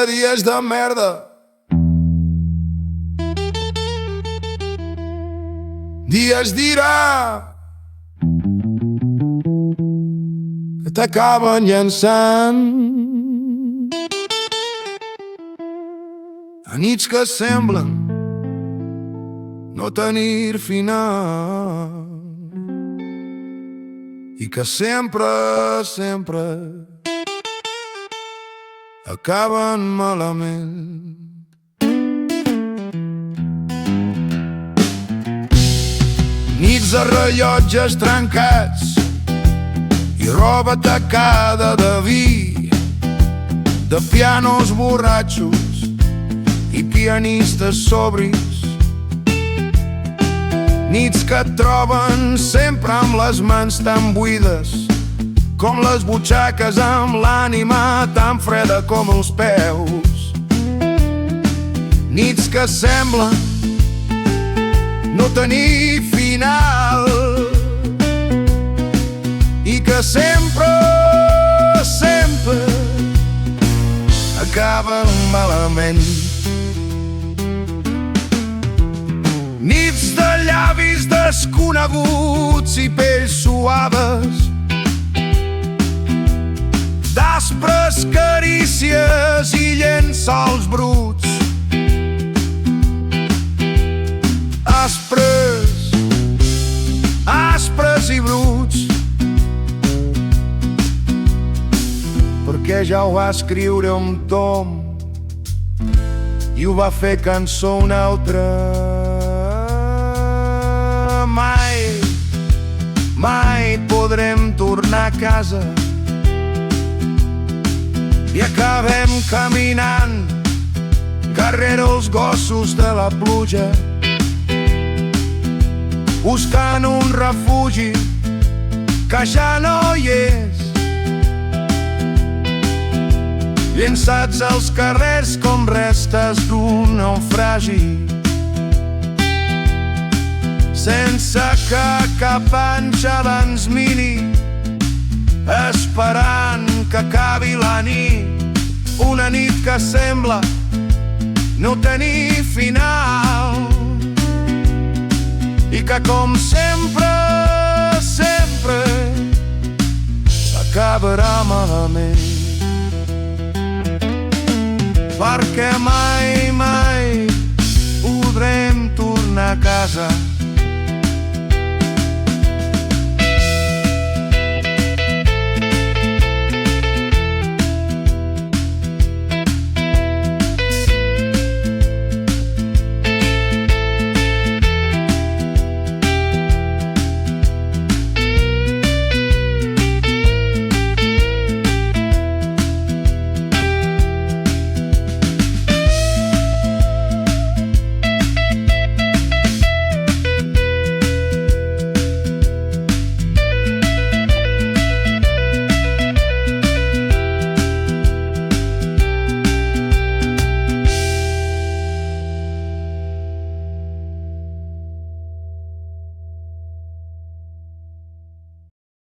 dies de merda. Dies d'ira que t'acaben llançant a nits que semblen no tenir final i que sempre, sempre acaben malament. Nits de rellotges trencats i roba tacada de vi, de pianos borratxos i pianistes sobris. Nits que et troben sempre amb les mans tan buides com les butxaques, amb l'ànima tan freda com els peus. Nits que semblen no tenir final i que sempre, sempre acaben malament. Nits de llavis desconeguts i pells suaves, d'aspres carícies i llençols bruts. Aspres, aspres i bruts, perquè ja ho va escriure un Tom i ho va fer cançó un altre. Mai, mai podrem tornar a casa i acabem caminant darrere els gossos de la pluja, buscant un refugi que ja no hi és, llençats als carrers com restes d'un naufragi, sense que cap àngel ens miri, esperant que acabi la nit, una nit que sembla no tenir final i que com sempre, sempre s'acabarà malament, perquè mai, mai podrem tornar a casa